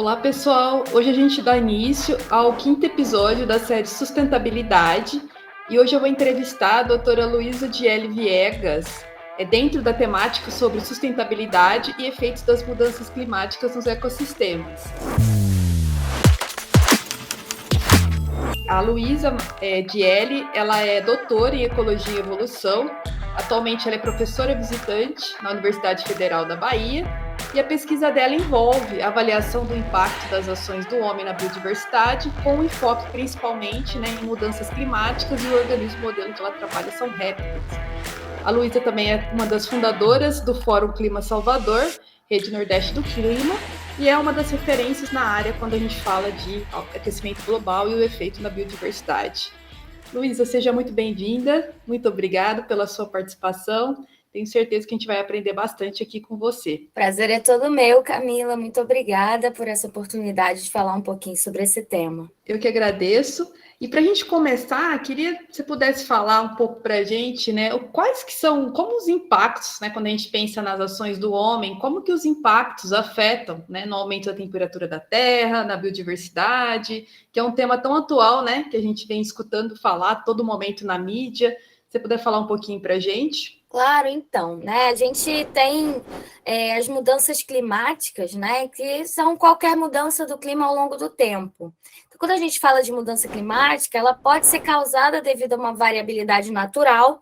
Olá, pessoal! Hoje a gente dá início ao quinto episódio da série Sustentabilidade e hoje eu vou entrevistar a doutora Luísa Diele Viegas, dentro da temática sobre sustentabilidade e efeitos das mudanças climáticas nos ecossistemas. A Luísa Diele, ela é doutora em Ecologia e Evolução. Atualmente ela é professora visitante na Universidade Federal da Bahia e a pesquisa dela envolve a avaliação do impacto das ações do homem na biodiversidade, com enfoque principalmente em mudanças climáticas, e o organismo modelo que ela trabalha são réplicas. A Luísa também é uma das fundadoras do Fórum Clima Salvador, Rede Nordeste do Clima, e é uma das referências na área quando a gente fala de aquecimento global e o efeito na biodiversidade. Luísa, seja muito bem-vinda, muito obrigada pela sua participação. Tenho certeza que a gente vai aprender bastante aqui com você. Prazer é todo meu, Camila. Muito obrigada por essa oportunidade de falar um pouquinho sobre esse tema. Eu que agradeço. E para a gente começar, queria que você pudesse falar um pouco para a gente, quais que são, como os impactos, quando a gente pensa nas ações do homem, como que os impactos afetam, no aumento da temperatura da Terra, na biodiversidade, que é um tema tão atual, que a gente vem escutando falar a todo momento na mídia. Se você puder falar um pouquinho para a gente? Claro, então, a gente tem as mudanças climáticas, que são qualquer mudança do clima ao longo do tempo. Então, quando a gente fala de mudança climática, ela pode ser causada devido a uma variabilidade natural,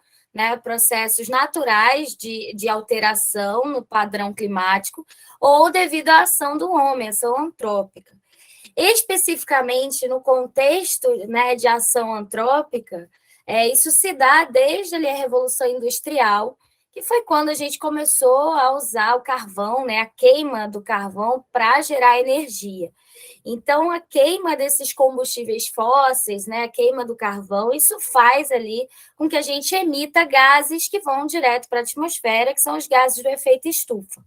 processos naturais de alteração no padrão climático, ou devido à ação do homem, ação antrópica. Especificamente no contexto de ação antrópica, isso se dá desde ali a Revolução Industrial, que foi quando a gente começou a usar o carvão, a queima do carvão para gerar energia. Então, a queima desses combustíveis fósseis, a queima do carvão, isso faz ali com que a gente emita gases que vão direto para a atmosfera, que são os gases do efeito estufa.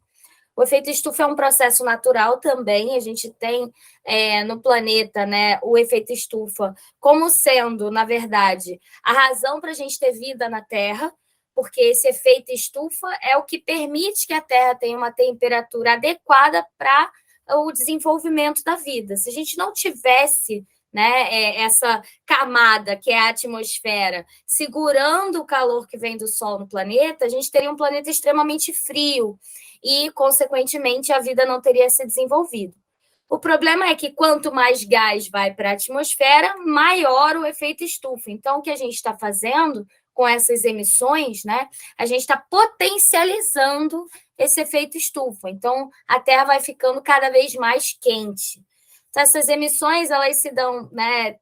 O efeito estufa é um processo natural também, a gente tem no planeta o efeito estufa como sendo, na verdade, a razão para a gente ter vida na Terra, porque esse efeito estufa é o que permite que a Terra tenha uma temperatura adequada para o desenvolvimento da vida. Se a gente não tivesse essa camada que é a atmosfera segurando o calor que vem do Sol no planeta, a gente teria um planeta extremamente frio e, consequentemente, a vida não teria se desenvolvido. O problema é que quanto mais gás vai para a atmosfera, maior o efeito estufa. Então, o que a gente está fazendo com essas emissões, a gente está potencializando esse efeito estufa. Então, a Terra vai ficando cada vez mais quente. Então, essas emissões, elas se dão,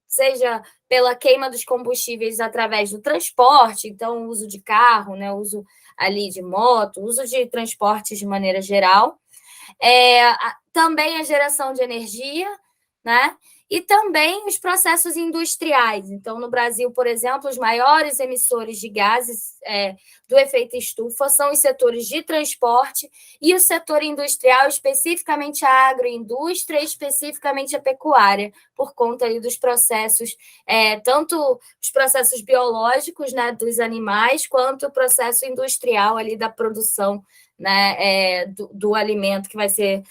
seja pela queima dos combustíveis através do transporte, então, o uso de carro, o uso ali de moto, uso de transportes de maneira geral, também a geração de energia, e também os processos industriais. Então, no Brasil, por exemplo, os maiores emissores de gases do efeito estufa são os setores de transporte e o setor industrial, especificamente a agroindústria, especificamente a pecuária, por conta ali dos processos, tanto os processos biológicos dos animais, quanto o processo industrial ali da produção do alimento que vai ser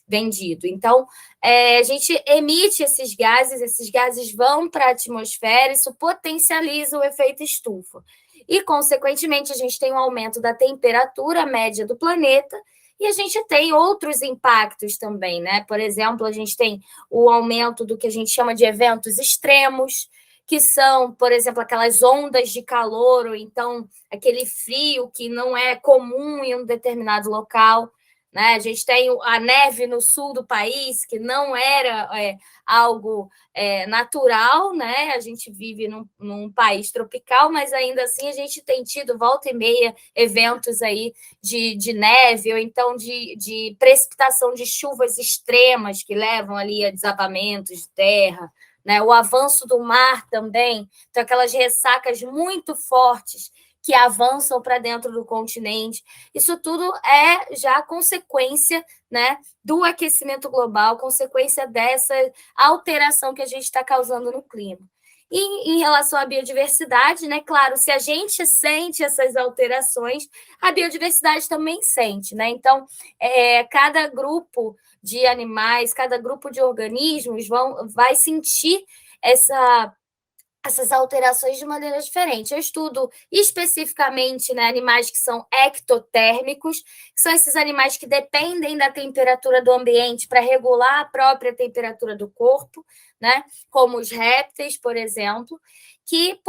vendido. Então, a gente emite esses gases vão para a atmosfera, isso potencializa o efeito estufa. E, consequentemente, a gente tem um aumento da temperatura média do planeta e a gente tem outros impactos também, Por exemplo, a gente tem o aumento do que a gente chama de eventos extremos, que são, por exemplo, aquelas ondas de calor, ou então aquele frio que não é comum em um determinado local. A gente tem a neve no sul do país, que não era algo natural, A gente vive num país tropical, mas ainda assim a gente tem tido, volta e meia, eventos aí de neve, ou então de precipitação de chuvas extremas que levam ali a desabamentos de terra, O avanço do mar também, então aquelas ressacas muito fortes que avançam para dentro do continente. Isso tudo é já consequência do aquecimento global, consequência dessa alteração que a gente está causando no clima. E em relação à biodiversidade, né? Claro, se a gente sente essas alterações, a biodiversidade também sente, né? Então, cada grupo de animais, cada grupo de organismos vai sentir essas alterações de maneira diferente. Eu estudo especificamente, né, animais que são ectotérmicos, que são esses animais que dependem da temperatura do ambiente para regular a própria temperatura do corpo, né, como os répteis, por exemplo, que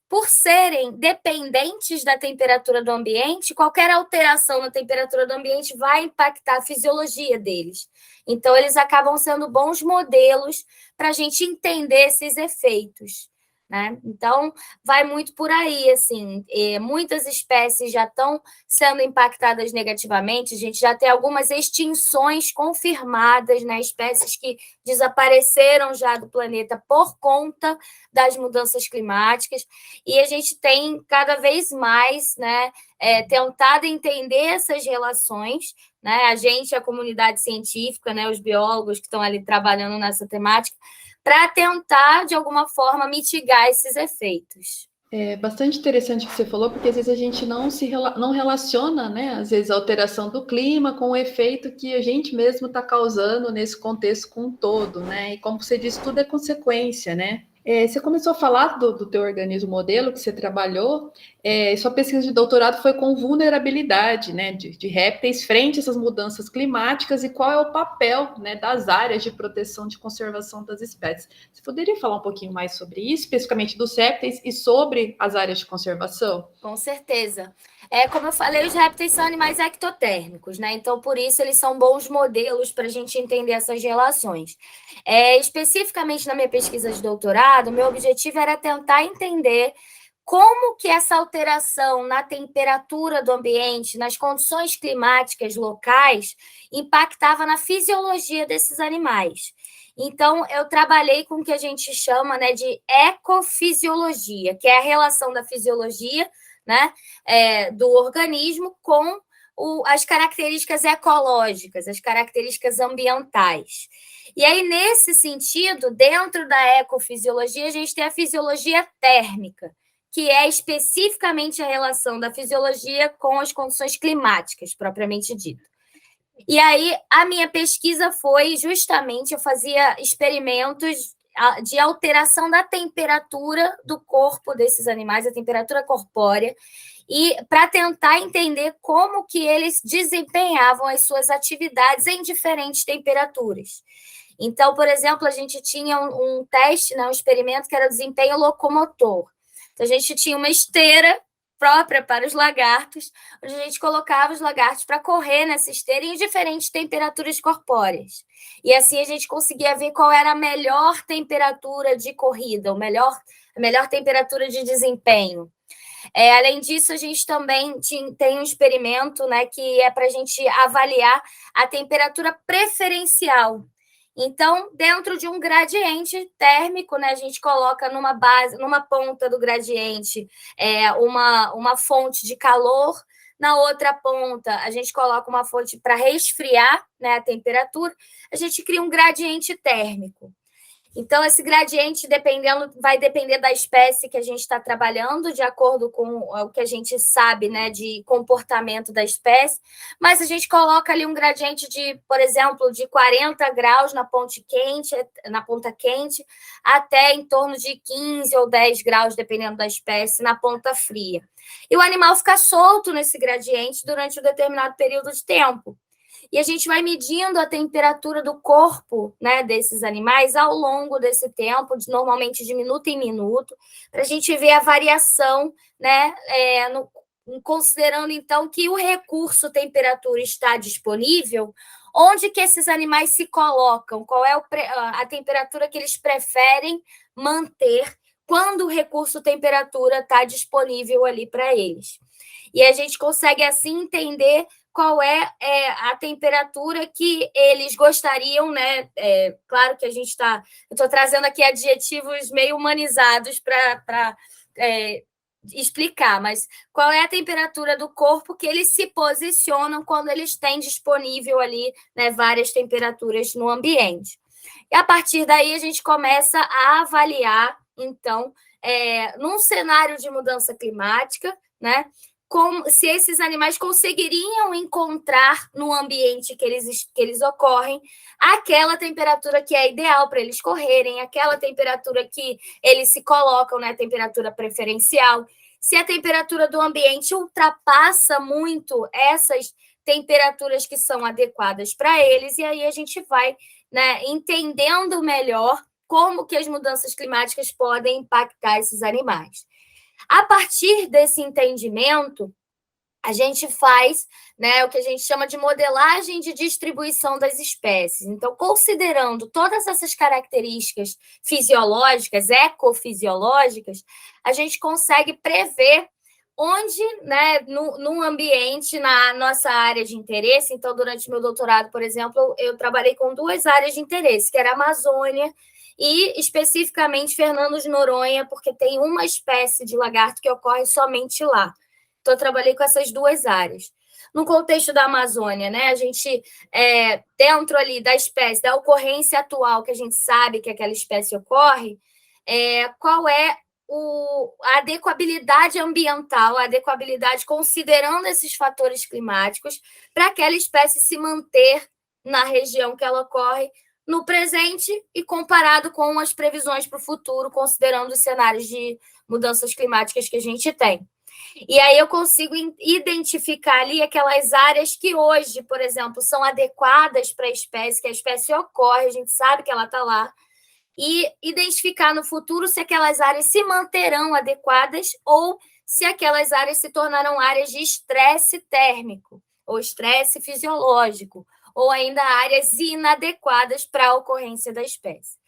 por serem dependentes da temperatura do ambiente, qualquer alteração na temperatura do ambiente vai impactar a fisiologia deles. Então, eles acabam sendo bons modelos para a gente entender esses efeitos. Né? Então, vai muito por aí, assim, muitas espécies já estão sendo impactadas negativamente, a gente já tem algumas extinções confirmadas, né? Espécies que desapareceram já do planeta por conta das mudanças climáticas, e a gente tem cada vez mais, né, tentado entender essas relações, né? A gente, a comunidade científica, né, os biólogos que estão ali trabalhando nessa temática, para tentar, de alguma forma, mitigar esses efeitos. É bastante interessante o que você falou, porque às vezes a gente não relaciona, né, às vezes a alteração do clima com o efeito que a gente mesmo está causando nesse contexto como um todo, né? E como você disse, tudo é consequência, né? Você começou a falar do teu organismo modelo que você trabalhou, sua pesquisa de doutorado foi com vulnerabilidade, né, de répteis frente a essas mudanças climáticas e qual é o papel, né, das áreas de proteção de conservação das espécies. Você poderia falar um pouquinho mais sobre isso, especificamente dos répteis e sobre as áreas de conservação? Com certeza. Como eu falei, os répteis são animais ectotérmicos, né? Então, por isso, eles são bons modelos para a gente entender essas relações. Especificamente na minha pesquisa de doutorado, meu objetivo era tentar entender como que essa alteração na temperatura do ambiente, nas condições climáticas locais, impactava na fisiologia desses animais. Então, eu trabalhei com o que a gente chama, né, de ecofisiologia, que é a relação da fisiologia, né, do organismo com as características ecológicas, as características ambientais. E aí, nesse sentido, dentro da ecofisiologia, a gente tem a fisiologia térmica, que é especificamente a relação da fisiologia com as condições climáticas, propriamente dito. E aí, a minha pesquisa foi justamente, eu fazia experimentos de alteração da temperatura do corpo desses animais, a temperatura corpórea, e para tentar entender como que eles desempenhavam as suas atividades em diferentes temperaturas. Então, por exemplo, a gente tinha um teste, né, um experimento que era o desempenho locomotor. Então, a gente tinha uma esteira própria para os lagartos, onde a gente colocava os lagartos para correr nessa esteira em diferentes temperaturas corpóreas. E assim a gente conseguia ver qual era a melhor temperatura de corrida, a melhor temperatura de desempenho. Além disso, a gente também tem um experimento, né, que é para a gente avaliar a temperatura preferencial. Então, dentro de um gradiente térmico, né, a gente coloca numa ponta do gradiente uma fonte de calor, na outra ponta a gente coloca uma fonte para resfriar, né, a temperatura, a gente cria um gradiente térmico. Então, esse gradiente, vai depender da espécie que a gente está trabalhando, de acordo com o que a gente sabe, né, de comportamento da espécie, mas a gente coloca ali um gradiente de, por exemplo, de 40 graus na ponta quente, até em torno de 15 ou 10 graus, dependendo da espécie, na ponta fria. E o animal fica solto nesse gradiente durante um determinado período de tempo. E a gente vai medindo a temperatura do corpo, né, desses animais ao longo desse tempo, normalmente de minuto em minuto, para a gente ver a variação, né, considerando, então, que o recurso temperatura está disponível, onde que esses animais se colocam, qual é a temperatura que eles preferem manter quando o recurso temperatura está disponível ali para eles. E a gente consegue, assim, entender qual é a temperatura que eles gostariam, né? Claro que eu estou trazendo aqui adjetivos meio humanizados para explicar, mas qual é a temperatura do corpo que eles se posicionam quando eles têm disponível ali, né, várias temperaturas no ambiente. E a partir daí a gente começa a avaliar, então, num cenário de mudança climática, né, se esses animais conseguiriam encontrar no ambiente que eles ocorrem aquela temperatura que é ideal para eles correrem, aquela temperatura que eles se colocam, né, temperatura preferencial. Se a temperatura do ambiente ultrapassa muito essas temperaturas que são adequadas para eles, e aí a gente vai, né, entendendo melhor como que as mudanças climáticas podem impactar esses animais. A partir desse entendimento, a gente faz, né, o que a gente chama de modelagem de distribuição das espécies. Então, considerando todas essas características fisiológicas, ecofisiológicas, a gente consegue prever onde, né, no ambiente, na nossa área de interesse. Então, durante meu doutorado, por exemplo, eu trabalhei com 2 áreas de interesse, que era a Amazônia e, especificamente, Fernando de Noronha, porque tem uma espécie de lagarto que ocorre somente lá. Então, eu trabalhei com essas 2 áreas. No contexto da Amazônia, né, a gente, dentro ali da espécie, da ocorrência atual, que a gente sabe que aquela espécie ocorre, qual é a adequabilidade ambiental, a adequabilidade considerando esses fatores climáticos, para aquela espécie se manter na região que ela ocorre no presente e comparado com as previsões para o futuro, considerando os cenários de mudanças climáticas que a gente tem. E aí eu consigo identificar ali aquelas áreas que hoje, por exemplo, são adequadas para a espécie, que a espécie ocorre, a gente sabe que ela está lá, e identificar no futuro se aquelas áreas se manterão adequadas ou se aquelas áreas se tornarão áreas de estresse térmico ou estresse fisiológico, ou ainda áreas inadequadas para a ocorrência da espécie.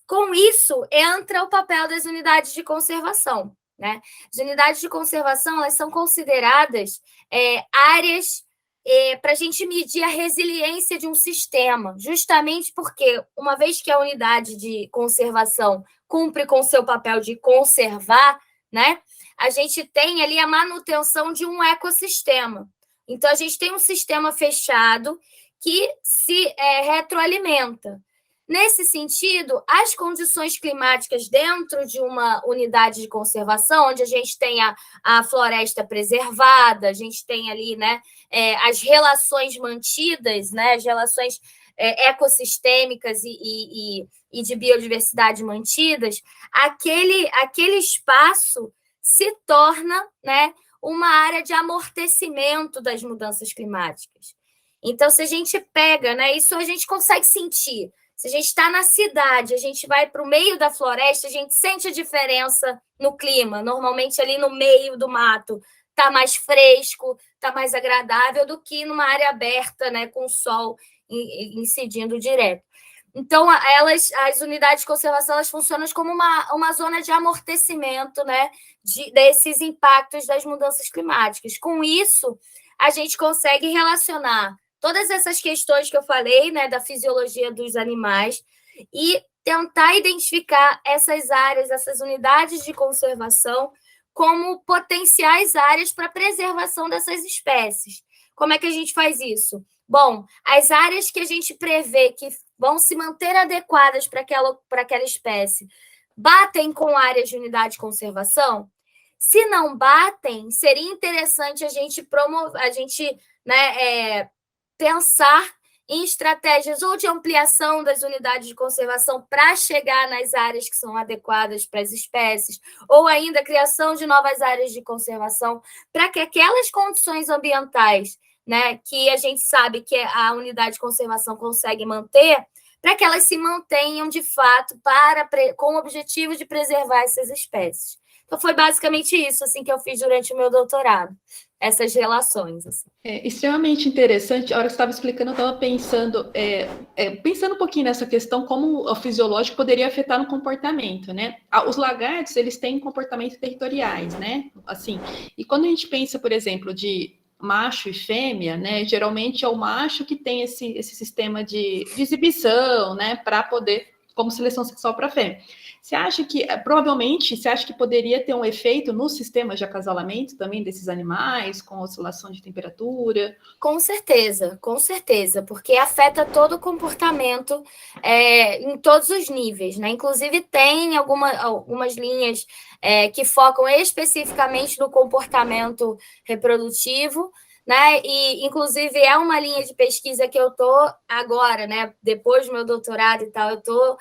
Com isso, entra o papel das unidades de conservação, né? As unidades de conservação, elas são consideradas áreas para a gente medir a resiliência de um sistema, justamente porque, uma vez que a unidade de conservação cumpre com o seu papel de conservar, né, a gente tem ali a manutenção de um ecossistema. Então, a gente tem um sistema fechado que se retroalimenta. Nesse sentido, as condições climáticas dentro de uma unidade de conservação, onde a gente tem a floresta preservada, a gente tem ali, né, as relações mantidas, né, as relações ecossistêmicas e de biodiversidade mantidas, aquele espaço se torna, né, uma área de amortecimento das mudanças climáticas. Então, se a gente pega, né, isso a gente consegue sentir. Se a gente está na cidade, a gente vai para o meio da floresta, a gente sente a diferença no clima. Normalmente, ali no meio do mato, está mais fresco, está mais agradável do que numa área aberta, né, com o sol incidindo direto. Então, as unidades de conservação, elas funcionam como uma zona de amortecimento, né, desses impactos das mudanças climáticas. Com isso, a gente consegue relacionar todas essas questões que eu falei, né, da fisiologia dos animais, e tentar identificar essas áreas, essas unidades de conservação, como potenciais áreas para a preservação dessas espécies. Como é que a gente faz isso? Bom, as áreas que a gente prevê que vão se manter adequadas para aquela espécie batem com áreas de unidade de conservação? Se não batem, seria interessante a gente pensar em estratégias ou de ampliação das unidades de conservação para chegar nas áreas que são adequadas para as espécies, ou ainda a criação de novas áreas de conservação, para que aquelas condições ambientais, né, que a gente sabe que a unidade de conservação consegue manter, para que elas se mantenham de fato com o objetivo de preservar essas espécies. Então, foi basicamente isso assim, que eu fiz durante o meu doutorado, essas relações. Assim. É extremamente interessante. A hora que você estava explicando, eu estava pensando um pouquinho nessa questão, como o fisiológico poderia afetar no comportamento, né? Os lagartos, eles têm comportamentos territoriais, né? Assim, e quando a gente pensa, por exemplo, de macho e fêmea, né? Geralmente é o macho que tem esse sistema de exibição, né? Para poder como seleção sexual para fêmea. Você acha que poderia ter um efeito nos sistemas de acasalamento também desses animais, com oscilação de temperatura? Com certeza, porque afeta todo o comportamento em todos os níveis, né? Inclusive, tem algumas linhas que focam especificamente no comportamento reprodutivo, né? E, inclusive, é uma linha de pesquisa que eu estou agora, né? Depois do meu doutorado e tal, eu estou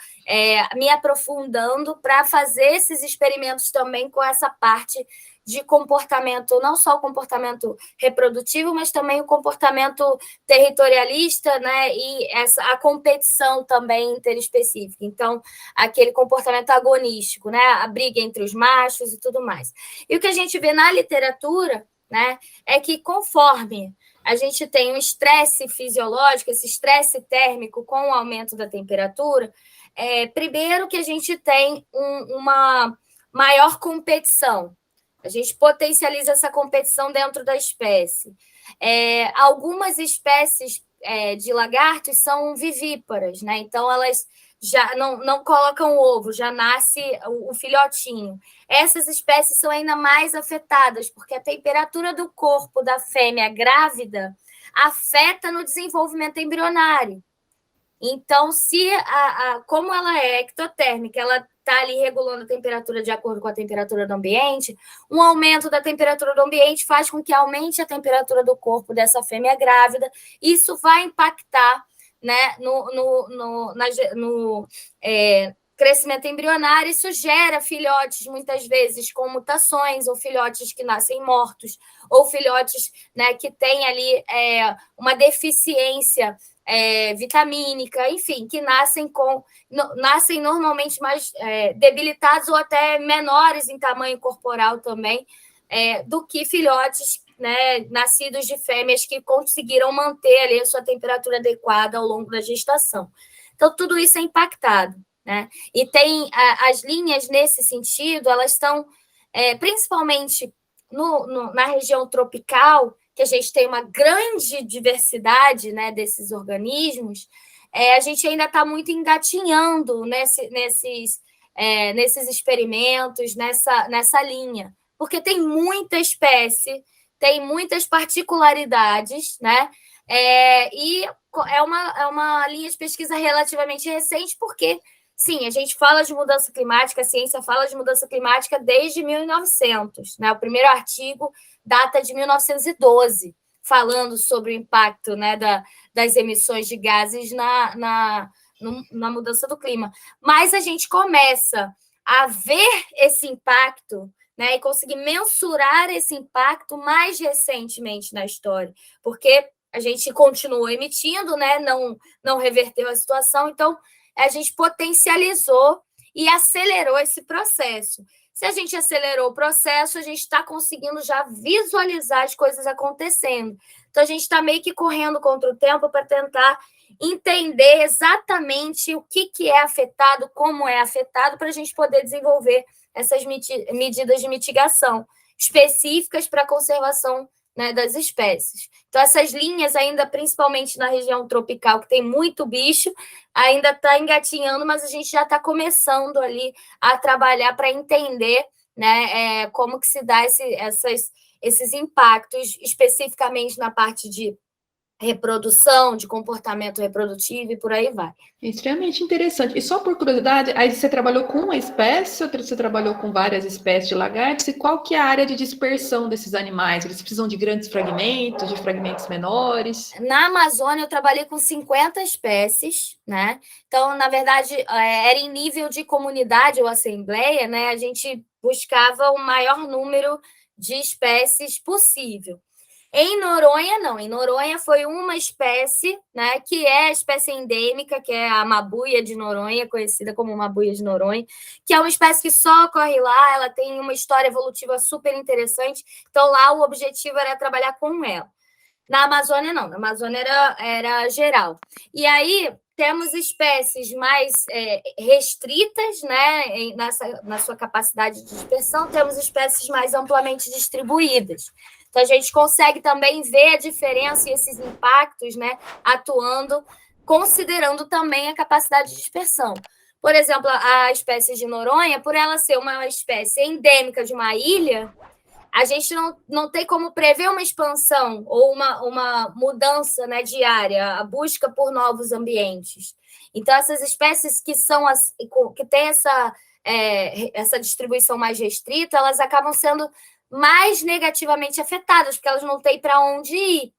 me aprofundando para fazer esses experimentos também com essa parte de comportamento, não só o comportamento reprodutivo, mas também o comportamento territorialista, né? E a competição também interespecífica. Então, aquele comportamento agonístico, né? A briga entre os machos e tudo mais. E o que a gente vê na literatura, né, é que conforme a gente tem um estresse fisiológico, esse estresse térmico com o aumento da temperatura, primeiro que a gente tem uma maior competição. A gente potencializa essa competição dentro da espécie. Algumas espécies de lagartos são vivíparas, né? Então, elas já não colocam ovo, já nasce o filhotinho. Essas espécies são ainda mais afetadas, porque a temperatura do corpo da fêmea grávida afeta no desenvolvimento embrionário. Então, como ela é ectotérmica, ela está ali regulando a temperatura de acordo com a temperatura do ambiente, um aumento da temperatura do ambiente faz com que aumente a temperatura do corpo dessa fêmea grávida. Isso vai impactar, né, no crescimento embrionário. Isso gera filhotes, muitas vezes, com mutações, ou filhotes que nascem mortos, ou filhotes, né, que têm ali uma deficiência vitamínica, enfim, que nascem normalmente mais debilitados ou até menores em tamanho corporal também, do que filhotes, né, nascidos de fêmeas que conseguiram manter ali a sua temperatura adequada ao longo da gestação. Então, tudo isso é impactado, né? E tem as linhas nesse sentido, elas estão principalmente na região tropical, que a gente tem uma grande diversidade, né, desses organismos, a gente ainda está muito engatinhando nesses experimentos, nessa linha, porque tem muita espécie, tem muitas particularidades, né? E é uma linha de pesquisa relativamente recente, porque, sim, a gente fala de mudança climática, a ciência fala de mudança climática desde 1900, né? O primeiro artigo data de 1912, falando sobre o impacto, né, das emissões de gases na mudança do clima. Mas a gente começa a ver esse impacto, né, e conseguir mensurar esse impacto mais recentemente na história, porque a gente continuou emitindo, né, não reverteu a situação, então a gente potencializou e acelerou esse processo. Se a gente acelerou o processo, a gente está conseguindo já visualizar as coisas acontecendo. Então, a gente está meio que correndo contra o tempo para tentar entender exatamente o que é afetado, como é afetado, para a gente poder desenvolver essas medidas de mitigação específicas para a conservação, né, das espécies. Então, essas linhas, ainda principalmente na região tropical, que tem muito bicho, ainda está engatinhando, mas a gente já está começando ali a trabalhar para entender, né, como que se dá esses impactos, especificamente na parte de reprodução, de comportamento reprodutivo e por aí vai. É extremamente interessante. E só por curiosidade, aí você trabalhou com uma espécie, ou você trabalhou com várias espécies de lagartos, e qual que é a área de dispersão desses animais? Eles precisam de grandes fragmentos, de fragmentos menores? Na Amazônia, eu trabalhei com 50 espécies, né? Então, na verdade, era em nível de comunidade ou assembleia, né? A gente buscava o maior número de espécies possível. Em Noronha, não. Em Noronha foi uma espécie, né, que é a espécie endêmica, que é a mabuia de Noronha, conhecida como mabuia de Noronha, que é uma espécie que só ocorre lá, ela tem uma história evolutiva super interessante, então lá o objetivo era trabalhar com ela. Na Amazônia, não. Na Amazônia era geral. E aí temos espécies mais restritas, né, na sua capacidade de dispersão, temos espécies mais amplamente distribuídas. Então, a gente consegue também ver a diferença e esses impactos, né, atuando, considerando também a capacidade de dispersão. Por exemplo, a espécie de Noronha, por ela ser uma espécie endêmica de uma ilha, a gente não tem como prever uma expansão ou uma mudança, né, diária, a busca por novos ambientes. Então, essas espécies que têm essa distribuição mais restrita, elas acabam sendo mais negativamente afetadas, porque elas não têm para onde ir.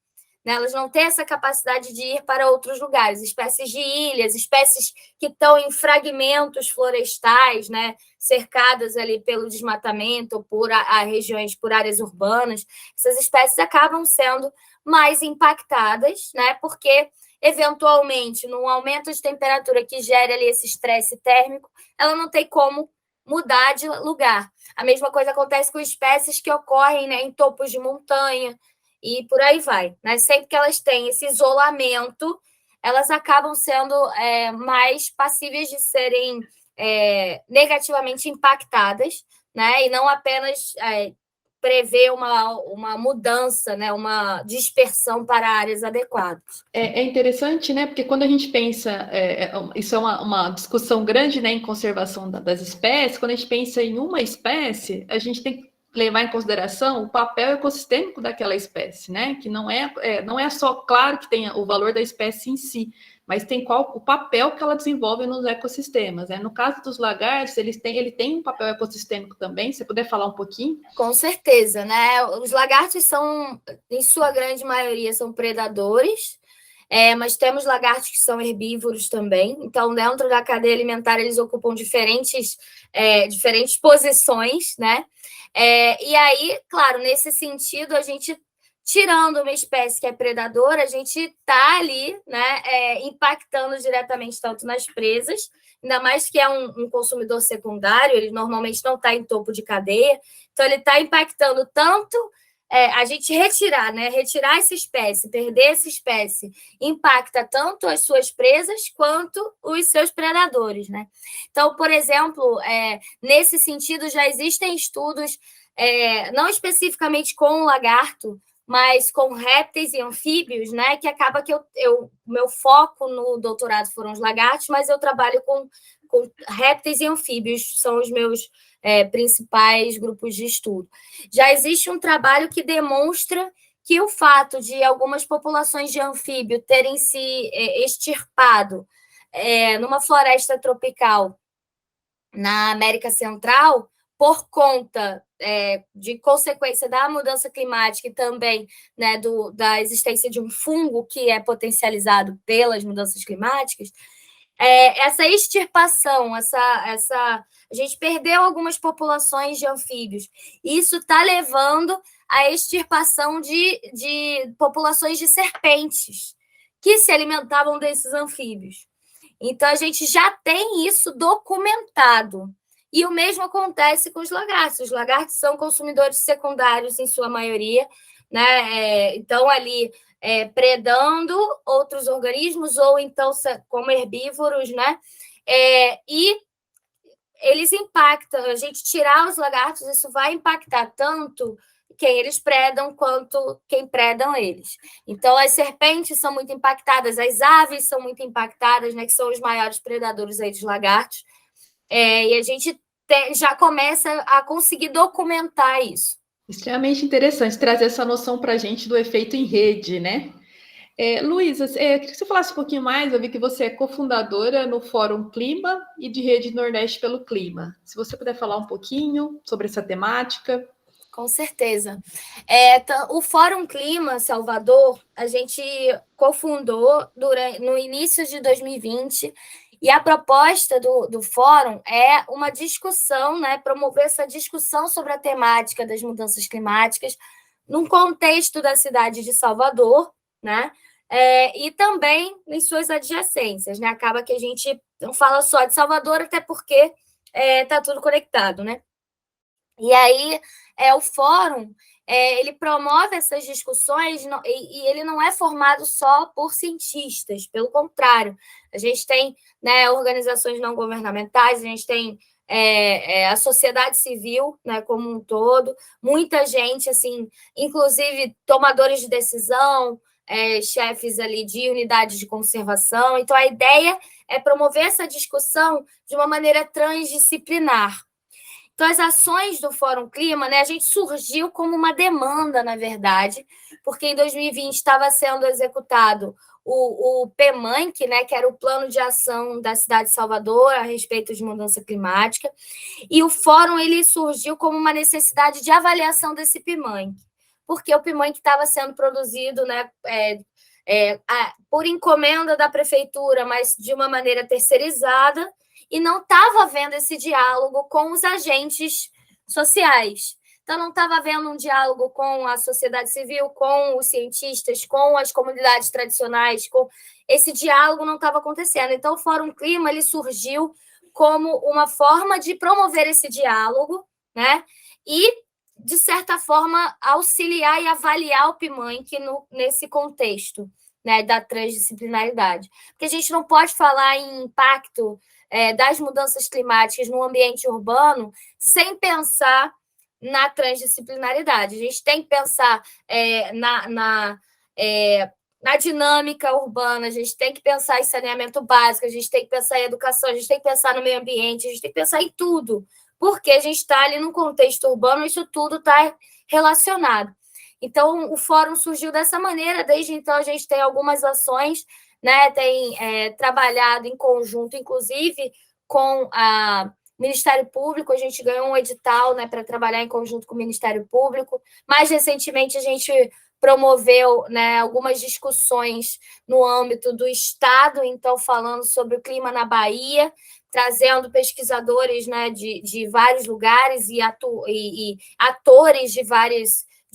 Né? Elas não têm essa capacidade de ir para outros lugares. Espécies de ilhas, espécies que estão em fragmentos florestais, né? Cercadas ali pelo desmatamento, por regiões, por áreas urbanas, essas espécies acabam sendo mais impactadas, né? Porque, eventualmente, num aumento de temperatura que gera ali esse estresse térmico, ela não tem como mudar de lugar. A mesma coisa acontece com espécies que ocorrem, né, em topos de montanha, e por aí vai. Né? Sempre que elas têm esse isolamento, elas acabam sendo mais passíveis de serem negativamente impactadas, né? E não apenas prever uma mudança, né? Uma dispersão para áreas adequadas. É interessante, né? Porque quando a gente pensa, isso é uma discussão grande, né, em conservação das espécies, quando a gente pensa em uma espécie, a gente tem que levar em consideração o papel ecossistêmico daquela espécie, né? Que não é só, claro que tem o valor da espécie em si, mas tem o papel que ela desenvolve nos ecossistemas. Né? No caso dos lagartos, ele tem um papel ecossistêmico também. Se você puder falar um pouquinho? Com certeza, né? Os lagartos são, em sua grande maioria, são predadores, mas temos lagartos que são herbívoros também. Então, dentro da cadeia alimentar, eles ocupam diferentes posições, né? E aí, claro, nesse sentido, a gente, tirando uma espécie que é predadora, a gente está ali, né, impactando diretamente tanto nas presas, ainda mais que é um consumidor secundário, ele normalmente não está em topo de cadeia, então ele está impactando tanto a gente retirar essa espécie, perder essa espécie, impacta tanto as suas presas quanto os seus predadores, né? Então, por exemplo, nesse sentido, já existem estudos, não especificamente com o lagarto, mas com répteis e anfíbios, né? Que acaba que meu foco no doutorado foram os lagartos, mas eu trabalho com répteis e anfíbios, são os meus principais grupos de estudo. Já existe um trabalho que demonstra que o fato de algumas populações de anfíbio terem se extirpado numa floresta tropical na América Central, por conta de consequência da mudança climática e também, né, da existência de um fungo que é potencializado pelas mudanças climáticas, essa extirpação, a gente perdeu algumas populações de anfíbios. Isso está levando à extirpação de populações de serpentes que se alimentavam desses anfíbios. Então, a gente já tem isso documentado. E o mesmo acontece com os lagartos. Os lagartos são consumidores secundários, em sua maioria, né? Então, ali, predando outros organismos, ou então como herbívoros, né? E eles impactam. A gente tirar os lagartos, isso vai impactar tanto quem eles predam quanto quem predam eles. Então, as serpentes são muito impactadas, as aves são muito impactadas, né, que são os maiores predadores aí dos lagartos, e a gente já começa a conseguir documentar isso. Extremamente interessante trazer essa noção para a gente do efeito em rede, né? Luísa, eu queria que você falasse um pouquinho mais. Eu vi que você é cofundadora no Fórum Clima e de Rede Nordeste pelo Clima. Se você puder falar um pouquinho sobre essa temática. Com certeza. O Fórum Clima Salvador, a gente cofundou no início de 2020, e a proposta do fórum é uma discussão, né, promover essa discussão sobre a temática das mudanças climáticas num contexto da cidade de Salvador, né, e também em suas adjacências, né? Acaba que a gente não fala só de Salvador, até porque está tudo conectado, né? E aí, o fórum, ele promove essas discussões e ele não é formado só por cientistas, pelo contrário, a gente tem, né, organizações não governamentais, a gente tem a sociedade civil, né, como um todo, muita gente, assim, inclusive tomadores de decisão, chefes ali de unidades de conservação. Então, a ideia é promover essa discussão de uma maneira transdisciplinar. Então, as ações do Fórum Clima, né, a gente surgiu como uma demanda, na verdade, porque em 2020 estava sendo executado o PMANC, né, que era o Plano de Ação da cidade de Salvador a respeito de mudança climática, e o Fórum ele surgiu como uma necessidade de avaliação desse PMANC, porque o PMANC estava sendo produzido, né, por encomenda da prefeitura, mas de uma maneira terceirizada, e não estava havendo esse diálogo com os agentes sociais. Então, não estava havendo um diálogo com a sociedade civil, com os cientistas, com as comunidades tradicionais, com esse diálogo não estava acontecendo. Então, o Fórum Clima ele surgiu como uma forma de promover esse diálogo, né? E, de certa forma, auxiliar e avaliar o PMANC nesse contexto, né, da transdisciplinaridade. Porque a gente não pode falar em impacto das mudanças climáticas no ambiente urbano sem pensar na transdisciplinaridade. A gente tem que pensar na dinâmica urbana, a gente tem que pensar em saneamento básico, a gente tem que pensar em educação, a gente tem que pensar no meio ambiente, a gente tem que pensar em tudo, porque a gente está ali num contexto urbano, isso tudo está relacionado. Então, o fórum surgiu dessa maneira, desde então a gente tem algumas ações, né, tem trabalhado em conjunto, inclusive com o Ministério Público, a gente ganhou um edital, né, para trabalhar em conjunto com o Ministério Público. Mais recentemente, a gente promoveu, né, algumas discussões no âmbito do Estado, então, falando sobre o clima na Bahia, trazendo pesquisadores, né, de vários lugares e atores de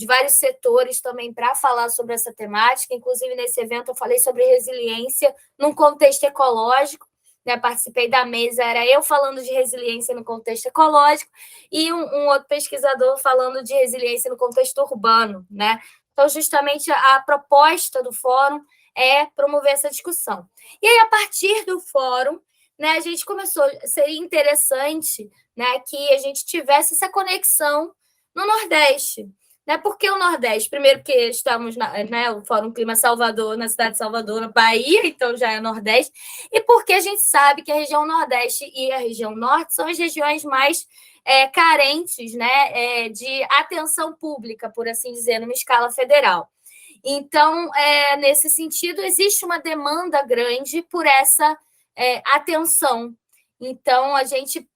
vários setores também para falar sobre essa temática. Inclusive, nesse evento, eu falei sobre resiliência num contexto ecológico, né? Participei da mesa, era eu falando de resiliência no contexto ecológico e um outro pesquisador falando de resiliência no contexto urbano, né? Então, justamente, a proposta do fórum é promover essa discussão. E aí, a partir do fórum, né, a gente começou, seria interessante, né, que a gente tivesse essa conexão no Nordeste. Né? Por que o Nordeste? Primeiro, porque estamos no Fórum Clima Salvador, na cidade de Salvador, na Bahia, então já é Nordeste, e porque a gente sabe que a região Nordeste e a região Norte são as regiões mais carentes, né, de atenção pública, por assim dizer, numa escala federal. Então, nesse sentido, existe uma demanda grande por essa atenção. Então, a gente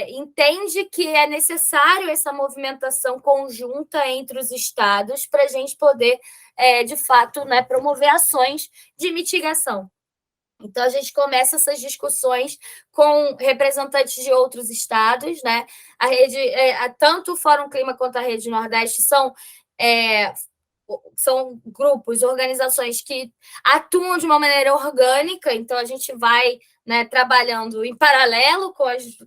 entende que é necessário essa movimentação conjunta entre os estados para a gente poder, de fato, né, promover ações de mitigação. Então, a gente começa essas discussões com representantes de outros estados, né? A rede, tanto o Fórum Clima quanto a Rede Nordeste são grupos, organizações que atuam de uma maneira orgânica, então a gente vai, né, trabalhando em paralelo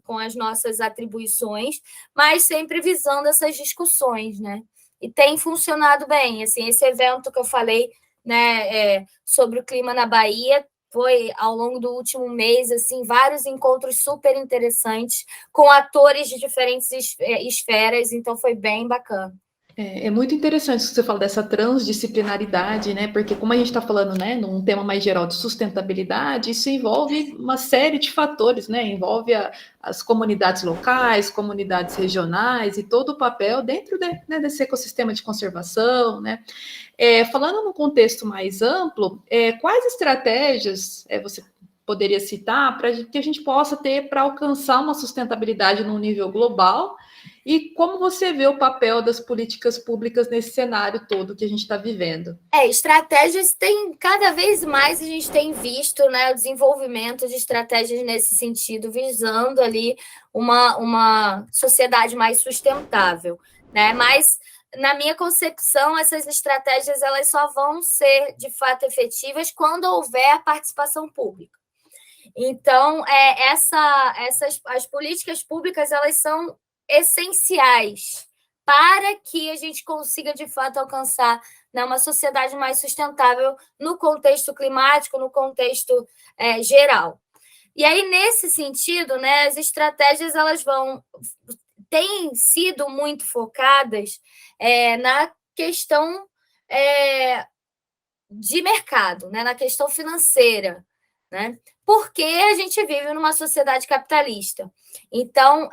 com as nossas atribuições, mas sempre visando essas discussões, né? E tem funcionado bem. Assim, esse evento que eu falei, né, sobre o clima na Bahia foi, ao longo do último mês, assim, vários encontros super interessantes com atores de diferentes esferas, então foi bem bacana. É muito interessante isso que você fala dessa transdisciplinaridade, né? Porque como a gente está falando, né, num tema mais geral de sustentabilidade, isso envolve uma série de fatores, né? Envolve as comunidades locais, comunidades regionais e todo o papel dentro né, desse ecossistema de conservação, né? Falando num contexto mais amplo, quais estratégias você poderia citar para que a gente possa ter para alcançar uma sustentabilidade num nível global? E como você vê o papel das políticas públicas nesse cenário todo que a gente está vivendo? Estratégias tem cada vez mais a gente tem visto, né, o desenvolvimento de estratégias nesse sentido, visando ali uma sociedade mais sustentável, né? Mas na minha concepção, essas estratégias elas só vão ser de fato efetivas quando houver participação pública. Então, as políticas públicas elas são essenciais para que a gente consiga, de fato, alcançar, né, uma sociedade mais sustentável no contexto climático, no contexto geral. E aí, nesse sentido, né, as estratégias elas têm sido muito focadas na questão de mercado, né, na questão financeira, né? Porque a gente vive numa sociedade capitalista. Então,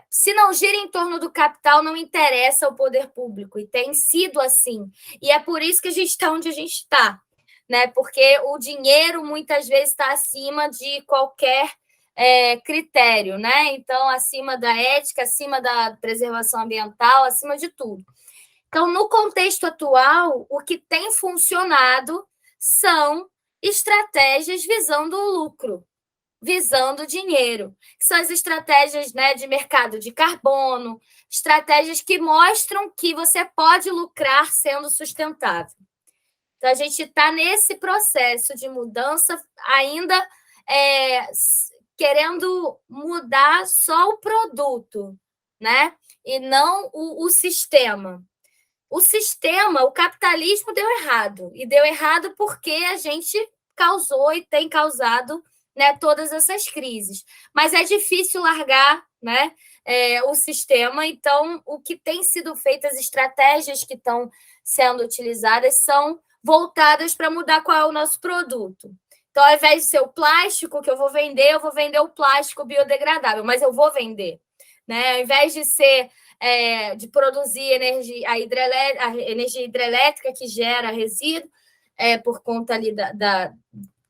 se não gira em torno do capital, não interessa ao poder público, e tem sido assim. E é por isso que a gente está onde a gente está, né? Porque o dinheiro muitas vezes está acima de qualquer critério, né? Então, acima da ética, acima da preservação ambiental, acima de tudo. Então, no contexto atual, o que tem funcionado são estratégias visando o lucro, visando o dinheiro. São as estratégias, né, de mercado de carbono, estratégias que mostram que você pode lucrar sendo sustentável. Então, a gente está nesse processo de mudança ainda querendo mudar só o produto, né? E não o sistema. O sistema, o capitalismo deu errado. E deu errado porque a gente causou e tem causado, né, todas essas crises. Mas é difícil largar, né, o sistema. Então, o que tem sido feito, as estratégias que estão sendo utilizadas são voltadas para mudar qual é o nosso produto. Então, ao invés de ser o plástico que eu vou vender o plástico biodegradável, mas eu vou vender. Né? Ao invés de ser de produzir energia, a energia hidrelétrica que gera resíduo por conta ali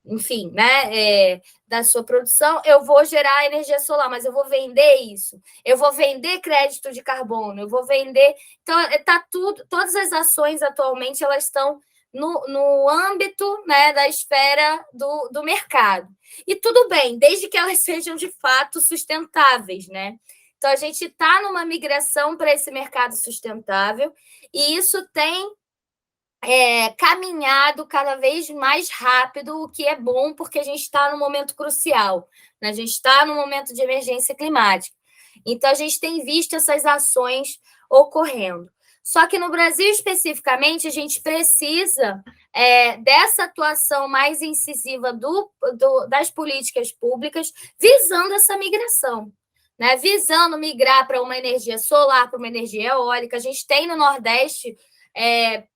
enfim, né, da sua produção, eu vou gerar energia solar, mas eu vou vender isso, eu vou vender crédito de carbono, eu vou vender. Então, tá tudo, todas as ações atualmente elas estão no âmbito, né, da esfera do mercado. E tudo bem, desde que elas sejam de fato sustentáveis, né? Então, a gente está numa migração para esse mercado sustentável, e isso tem caminhado cada vez mais rápido, o que é bom, porque a gente está num momento crucial, né? A gente está num momento de emergência climática. Então, a gente tem visto essas ações ocorrendo. Só que no Brasil, especificamente, a gente precisa dessa atuação mais incisiva das políticas públicas visando essa migração. Né, visando migrar para uma energia solar, para uma energia eólica. A gente tem no Nordeste,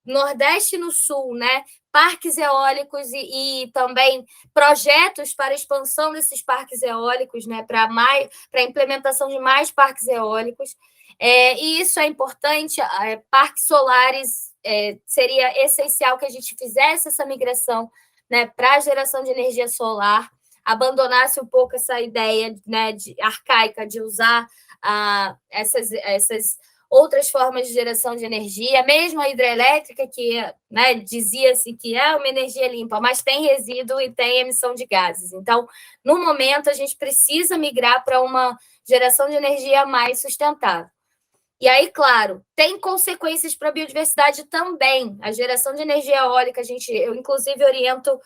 Nordeste e no Sul, né, parques eólicos e também projetos para expansão desses parques eólicos, né, para a implementação de mais parques eólicos. E isso é importante. Parques solares seria essencial que a gente fizesse essa migração, né, para a geração de energia solar, abandonasse um pouco essa ideia, né, arcaica de usar essas outras formas de geração de energia, mesmo a hidrelétrica, que, né, dizia-se que é uma energia limpa, mas tem resíduo e tem emissão de gases. Então, no momento, a gente precisa migrar para uma geração de energia mais sustentável. E aí, claro, tem consequências para a biodiversidade também. A geração de energia eólica, eu inclusive oriento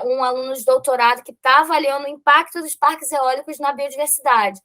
um aluno de doutorado que está avaliando o impacto dos parques eólicos na biodiversidade.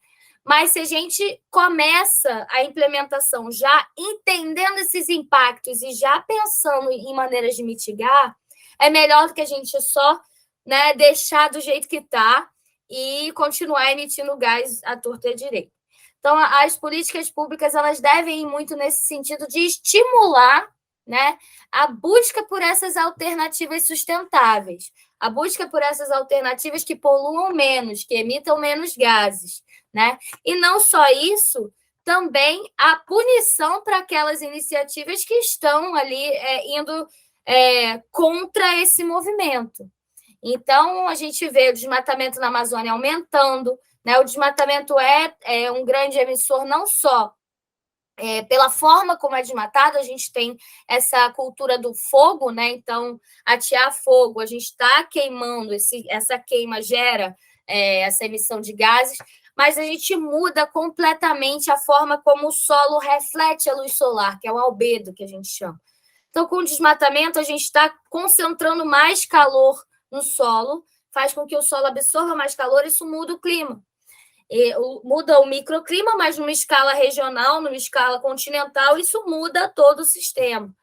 Mas se a gente começa a implementação já entendendo esses impactos e já pensando em maneiras de mitigar, é melhor do que a gente só, né, deixar do jeito que está e continuar emitindo gás à torta e à direita. Então, as políticas públicas elas devem ir muito nesse sentido de estimular, né, a busca por essas alternativas sustentáveis, a busca por essas alternativas que poluam menos, que emitam menos gases, né? E não só isso, também a punição para aquelas iniciativas que estão ali indo contra esse movimento. Então, a gente vê o desmatamento na Amazônia aumentando, né? O desmatamento é um grande emissor, não só pela forma como é desmatado, a gente tem essa cultura do fogo, né? Então, atear fogo, a gente está queimando, essa queima gera essa emissão de gases, mas a gente muda completamente a forma como o solo reflete a luz solar, que é o albedo que a gente chama. Então, com o desmatamento, a gente está concentrando mais calor no solo, faz com que o solo absorva mais calor, isso muda o clima. Muda o microclima, mas numa escala regional, numa escala continental, isso muda todo o sistema.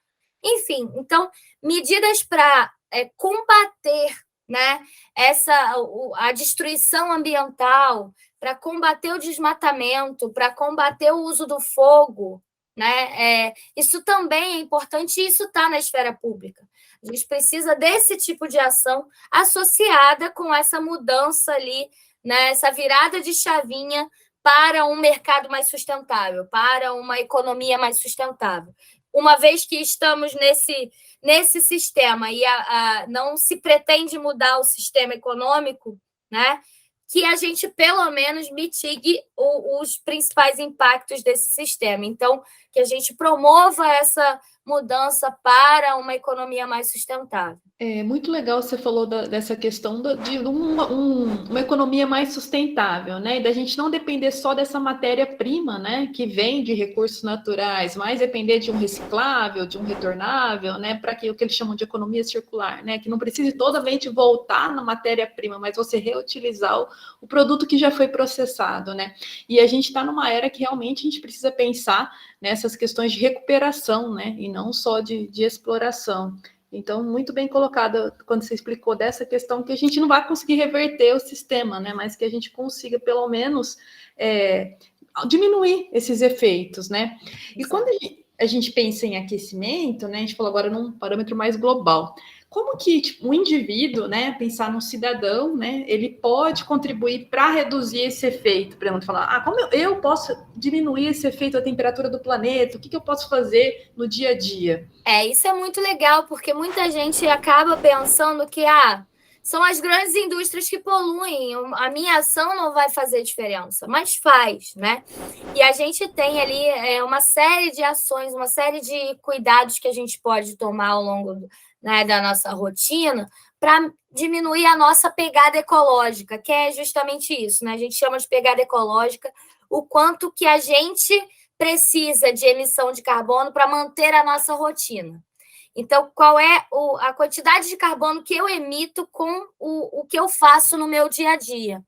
Enfim, então, medidas para combater, né, a destruição ambiental, para combater o desmatamento, para combater o uso do fogo, né, isso também é importante e isso está na esfera pública. A gente precisa desse tipo de ação associada com essa mudança ali, né, essa virada de chavinha para um mercado mais sustentável, para uma economia mais sustentável. Uma vez que estamos nesse sistema e não se pretende mudar o sistema econômico, né, que a gente, pelo menos, mitigue os principais impactos desse sistema. Então, que a gente promova essa mudança para uma economia mais sustentável. É muito legal você falou dessa questão de uma economia mais sustentável, né? E da gente não depender só dessa matéria-prima, né? Que vem de recursos naturais, mas depender de um reciclável, de um retornável, né? Para que o que eles chamam de economia circular, né? Que não precise totalmente voltar na matéria-prima, mas você reutilizar o produto que já foi processado, né? E a gente está numa era que realmente a gente precisa pensar nessas questões de recuperação, né? E não só de exploração. Então, muito bem colocada quando você explicou dessa questão que a gente não vai conseguir reverter o sistema, né? Mas que a gente consiga, pelo menos, diminuir esses efeitos, né? E quando a gente pensa em aquecimento, né? A gente falou agora num parâmetro mais global. Como que tipo, o indivíduo, né, pensar no cidadão, né, ele pode contribuir para reduzir esse efeito? Por exemplo, falar, como eu posso diminuir esse efeito da temperatura do planeta? O que eu posso fazer no dia a dia? Isso é muito legal, porque muita gente acaba pensando que são as grandes indústrias que poluem, a minha ação não vai fazer diferença, mas faz, né? E a gente tem ali uma série de ações, uma série de cuidados que a gente pode tomar ao longo da nossa rotina para diminuir a nossa pegada ecológica, que é justamente isso, né? A gente chama de pegada ecológica o quanto que a gente precisa de emissão de carbono para manter a nossa rotina. Então, qual é a quantidade de carbono que eu emito com o que eu faço no meu dia a dia?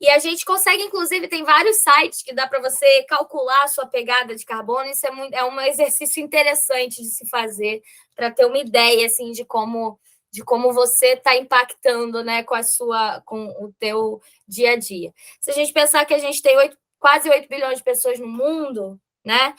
E a gente consegue, inclusive, tem vários sites que dá para você calcular a sua pegada de carbono. Isso é um exercício interessante de se fazer para ter uma ideia assim, de como você está impactando, né, com o teu dia a dia. Se a gente pensar que a gente tem quase 8 bilhões de pessoas no mundo, né?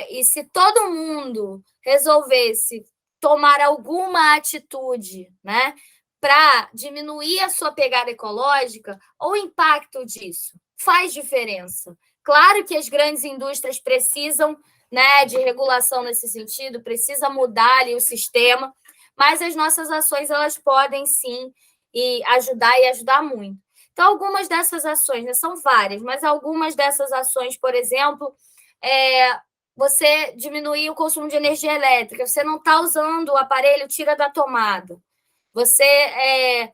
E se todo mundo resolvesse tomar alguma atitude, né, para diminuir a sua pegada ecológica, o impacto disso faz diferença. Claro que as grandes indústrias precisam, né, de regulação nesse sentido, precisa mudar ali o sistema, mas as nossas ações elas podem sim ajudar muito. Então, algumas dessas ações, né, são várias, mas algumas dessas ações, por exemplo, você diminuir o consumo de energia elétrica, você não está usando o aparelho, tira da tomada. Você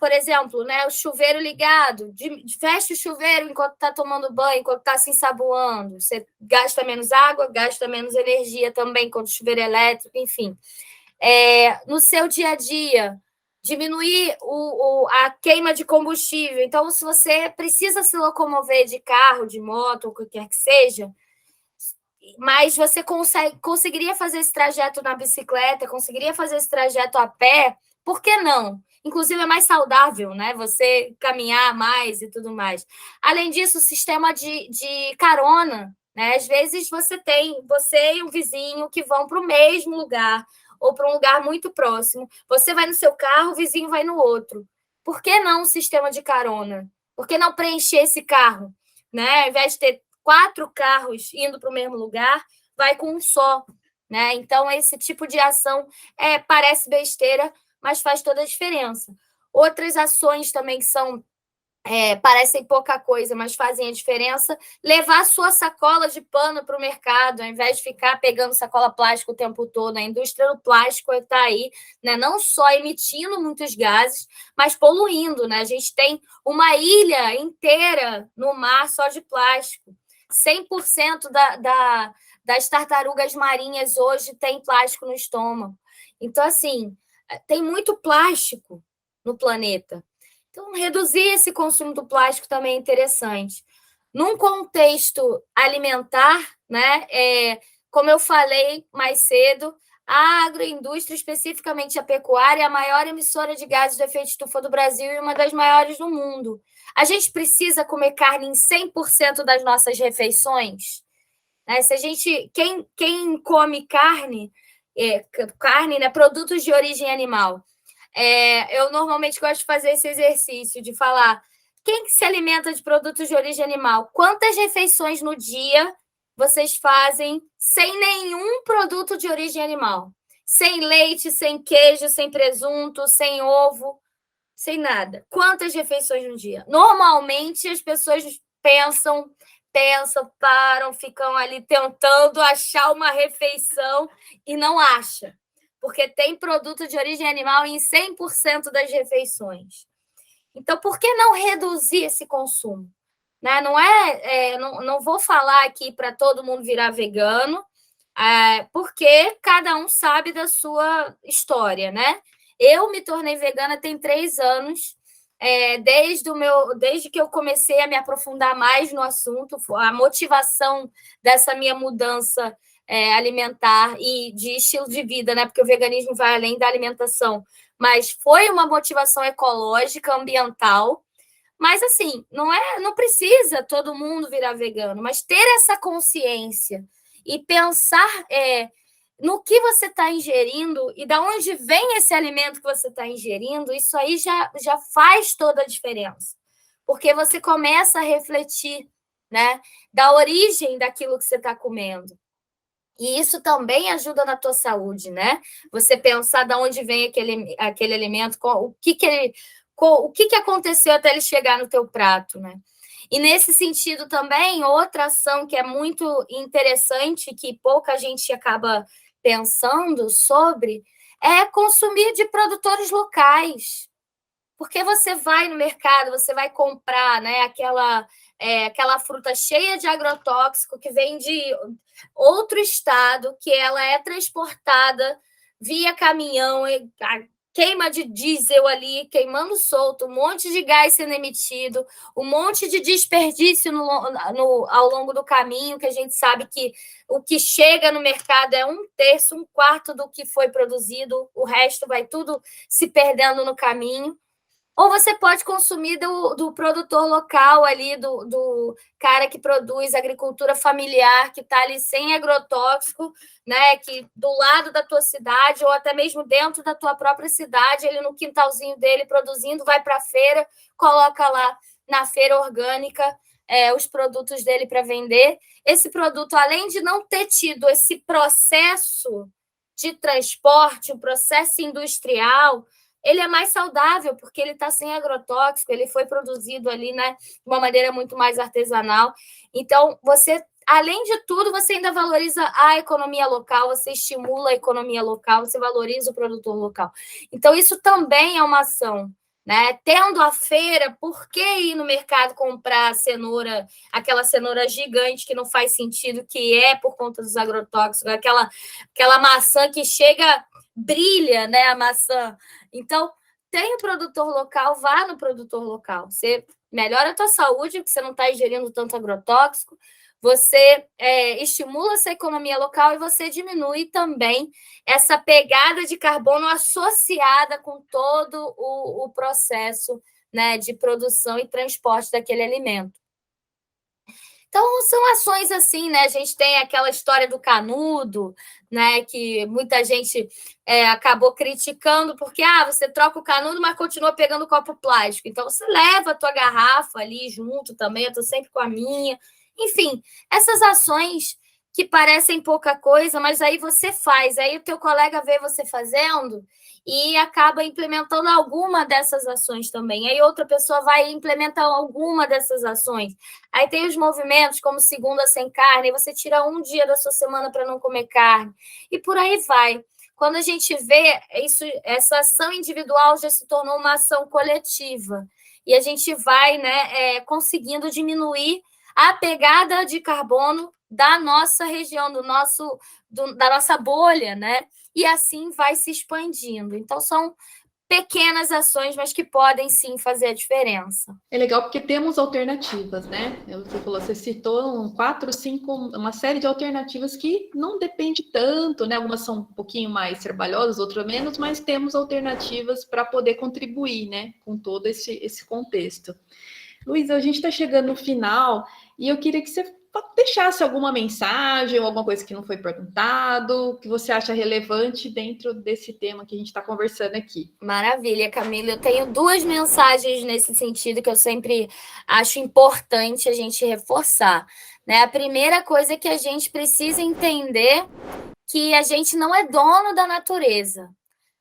por exemplo, né, o chuveiro ligado, fecha o chuveiro enquanto está tomando banho, enquanto está se ensaboando. Você gasta menos água, gasta menos energia também quando o chuveiro é elétrico, enfim. No seu dia a dia, diminuir a queima de combustível. Então, se você precisa se locomover de carro, de moto, ou o que quer que seja, mas você conseguiria fazer esse trajeto na bicicleta, conseguiria fazer esse trajeto a pé, por que não? Inclusive, é mais saudável, né? Você caminhar mais e tudo mais. Além disso, o sistema de carona, né? Às vezes você e um vizinho que vão para o mesmo lugar ou para um lugar muito próximo. Você vai no seu carro, o vizinho vai no outro. Por que não um sistema de carona? Por que não preencher esse carro? Né? Ao invés de ter 4 carros indo para o mesmo lugar, vai com um só. Né? Então, esse tipo de ação parece besteira, mas faz toda a diferença. Outras ações também que parecem pouca coisa, mas fazem a diferença. Levar sua sacola de pano para o mercado, ao invés de ficar pegando sacola plástica o tempo todo. A indústria do plástico está aí, né? Não só emitindo muitos gases, mas poluindo. Né? A gente tem uma ilha inteira no mar só de plástico. 100% das tartarugas marinhas hoje tem plástico no estômago. Então, assim, tem muito plástico no planeta. Então, reduzir esse consumo do plástico também é interessante. Num contexto alimentar, né, como eu falei mais cedo, a agroindústria, especificamente a pecuária, é a maior emissora de gases de efeito de estufa do Brasil e uma das maiores do mundo. A gente precisa comer carne em 100% das nossas refeições? Né? Quem come carne carne, né? Produtos de origem animal. Eu normalmente gosto de fazer esse exercício de falar quem que se alimenta de produtos de origem animal? Quantas refeições no dia vocês fazem sem nenhum produto de origem animal? Sem leite, sem queijo, sem presunto, sem ovo, sem nada. Quantas refeições no dia? Normalmente as pessoas pensam, param, ficam ali tentando achar uma refeição e não acha, porque tem produto de origem animal em 100% das refeições. Então, por que não reduzir esse consumo? Né? Não vou falar aqui para todo mundo virar vegano, porque cada um sabe da sua história, né? Eu me tornei vegana tem 3 anos, desde que eu comecei a me aprofundar mais no assunto, a motivação dessa minha mudança alimentar e de estilo de vida, né? Porque o veganismo vai além da alimentação, mas foi uma motivação ecológica, ambiental. Mas assim, não precisa todo mundo virar vegano, mas ter essa consciência e pensar no que você está ingerindo e de onde vem esse alimento que você está ingerindo, isso aí já faz toda a diferença. Porque você começa a refletir, né, da origem daquilo que você está comendo. E isso também ajuda na tua saúde, né? Você pensar de onde vem aquele alimento, o que aconteceu até ele chegar no teu prato, né? E nesse sentido também, outra ação que é muito interessante, que pouca gente acaba pensando sobre, é consumir de produtores locais. Porque você vai no mercado, você vai comprar, né, aquela fruta cheia de agrotóxico que vem de outro estado, que ela é transportada via caminhão, queima de diesel ali, queimando solto, um monte de gás sendo emitido, um monte de desperdício ao longo do caminho, que a gente sabe que o que chega no mercado é 1/3, 1/4 do que foi produzido, o resto vai tudo se perdendo no caminho. Ou você pode consumir do produtor local ali, do cara que produz agricultura familiar, que está ali sem agrotóxico, né? Que do lado da tua cidade, ou até mesmo dentro da tua própria cidade, ele no quintalzinho dele produzindo, vai para a feira, coloca lá na feira orgânica os produtos dele para vender. Esse produto, além de não ter tido esse processo de transporte, um processo industrial, ele é mais saudável, porque ele está sem agrotóxico, ele foi produzido ali, né, de uma maneira muito mais artesanal. Então, você, além de tudo, você ainda valoriza a economia local, você estimula a economia local, você valoriza o produtor local. Então, isso também é uma ação, né? Tendo a feira, por que ir no mercado comprar cenoura, aquela cenoura gigante que não faz sentido, que é por conta dos agrotóxicos, aquela maçã que chega, brilha, né, a maçã. Então, tem o produtor local, vá no produtor local. Você melhora a tua saúde, porque você não está ingerindo tanto agrotóxico, você estimula essa economia local e você diminui também essa pegada de carbono associada com todo o processo, né, de produção e transporte daquele alimento. Então, são ações assim, né? A gente tem aquela história do canudo, né? Que muita gente acabou criticando, porque você troca o canudo, mas continua pegando o copo plástico. Então, você leva a tua garrafa ali junto também, eu estou sempre com a minha. Enfim, essas ações que parecem pouca coisa, mas aí você faz, aí o teu colega vê você fazendo e acaba implementando alguma dessas ações também. Aí outra pessoa vai implementar alguma dessas ações. Aí tem os movimentos como Segunda Sem Carne, você tira um dia da sua semana para não comer carne, e por aí vai. Quando a gente vê isso, essa ação individual já se tornou uma ação coletiva, e a gente vai, né, conseguindo diminuir a pegada de carbono da nossa região, da nossa bolha, né? E assim vai se expandindo. Então, são pequenas ações, mas que podem sim fazer a diferença. É legal porque temos alternativas, né? Você citou 4, 5, uma série de alternativas que não depende tanto, né? Algumas são um pouquinho mais trabalhosas, outras menos, mas temos alternativas para poder contribuir, né? Com todo esse contexto. Luísa, a gente está chegando no final e eu queria que você deixasse alguma mensagem ou alguma coisa que não foi perguntado, que você acha relevante dentro desse tema que a gente está conversando aqui. Maravilha, Camila. Eu tenho 2 mensagens nesse sentido que eu sempre acho importante a gente reforçar, né? A primeira coisa é que a gente precisa entender que a gente não é dono da natureza,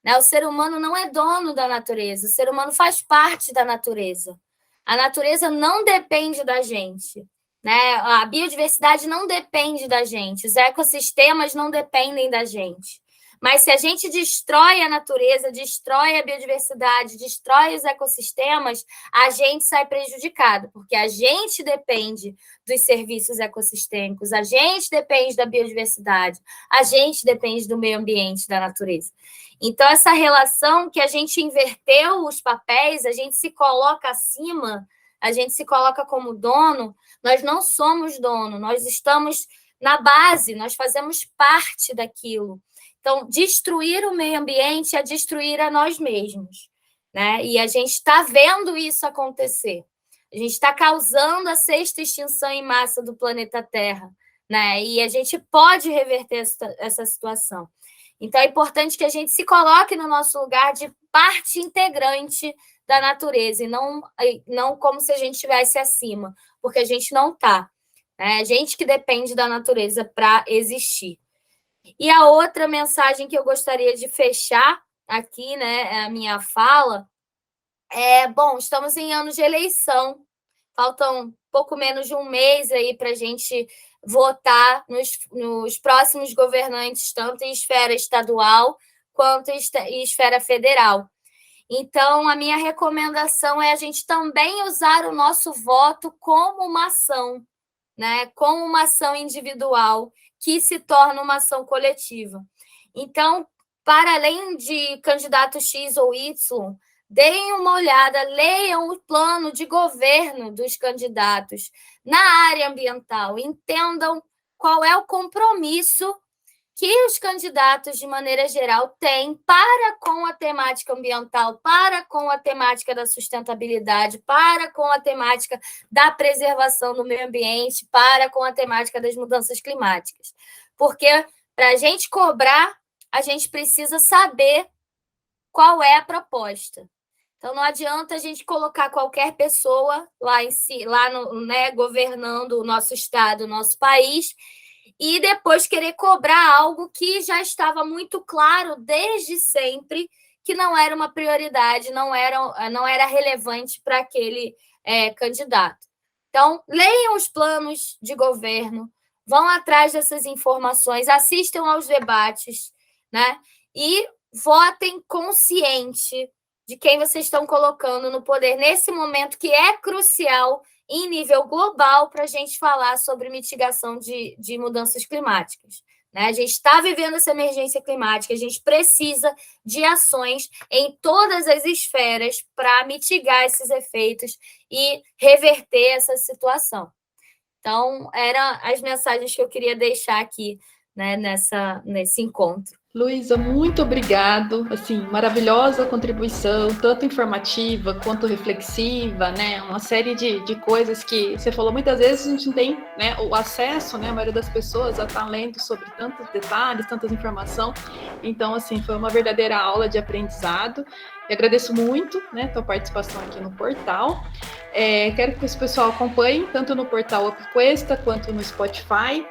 né? O ser humano não é dono da natureza, o ser humano faz parte da natureza. A natureza não depende da gente, né? A biodiversidade não depende da gente, os ecossistemas não dependem da gente. Mas se a gente destrói a natureza, destrói a biodiversidade, destrói os ecossistemas, a gente sai prejudicado, porque a gente depende dos serviços ecossistêmicos, a gente depende da biodiversidade, a gente depende do meio ambiente, da natureza. Então, essa relação que a gente inverteu os papéis, a gente se coloca acima, a gente se coloca como dono, nós não somos dono, nós estamos na base, nós fazemos parte daquilo. Então, destruir o meio ambiente é destruir a nós mesmos, né? E a gente está vendo isso acontecer. A gente está causando a 6ª extinção em massa do planeta Terra, né? E a gente pode reverter essa situação. Então, é importante que a gente se coloque no nosso lugar de parte integrante da natureza, e não como se a gente estivesse acima, porque a gente não está. É a gente que depende da natureza para existir. E a outra mensagem que eu gostaria de fechar aqui, né, a minha fala, bom, estamos em anos de eleição, faltam pouco menos de um mês aí para a gente votar nos próximos governantes, tanto em esfera estadual quanto em esfera federal. Então, a minha recomendação é a gente também usar o nosso voto como uma ação, né, como uma ação individual que se torna uma ação coletiva. Então, para além de candidato X ou Y, deem uma olhada, leiam o plano de governo dos candidatos na área ambiental, entendam qual é o compromisso que os candidatos, de maneira geral, têm para com a temática ambiental, para com a temática da sustentabilidade, para com a temática da preservação do meio ambiente, para com a temática das mudanças climáticas. Porque, para a gente cobrar, a gente precisa saber qual é a proposta. Então, não adianta a gente colocar qualquer pessoa né, governando o nosso estado, o nosso país, e depois querer cobrar algo que já estava muito claro desde sempre que não era uma prioridade, não era relevante para aquele candidato. Então, leiam os planos de governo, vão atrás dessas informações, assistam aos debates, né? E votem consciente de quem vocês estão colocando no poder nesse momento que é crucial em nível global para a gente falar sobre mitigação de mudanças climáticas, né? A gente está vivendo essa emergência climática, a gente precisa de ações em todas as esferas para mitigar esses efeitos e reverter essa situação. Então, eram as mensagens que eu queria deixar aqui, né, nesse encontro. Luísa, muito obrigado, assim, maravilhosa contribuição, tanto informativa quanto reflexiva, né, uma série de coisas que você falou, muitas vezes a gente não tem, né, o acesso, né, a maioria das pessoas a estar lendo sobre tantos detalhes, tantas informações, então, assim, foi uma verdadeira aula de aprendizado, e agradeço muito, né, a tua participação aqui no portal, quero que esse pessoal acompanhe, tanto no portal Upquesta, quanto no Spotify,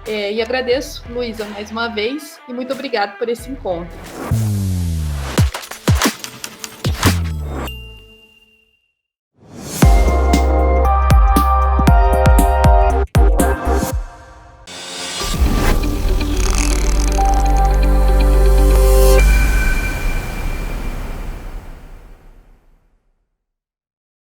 e agradeço, Luísa, mais uma vez, e muito obrigado por esse encontro.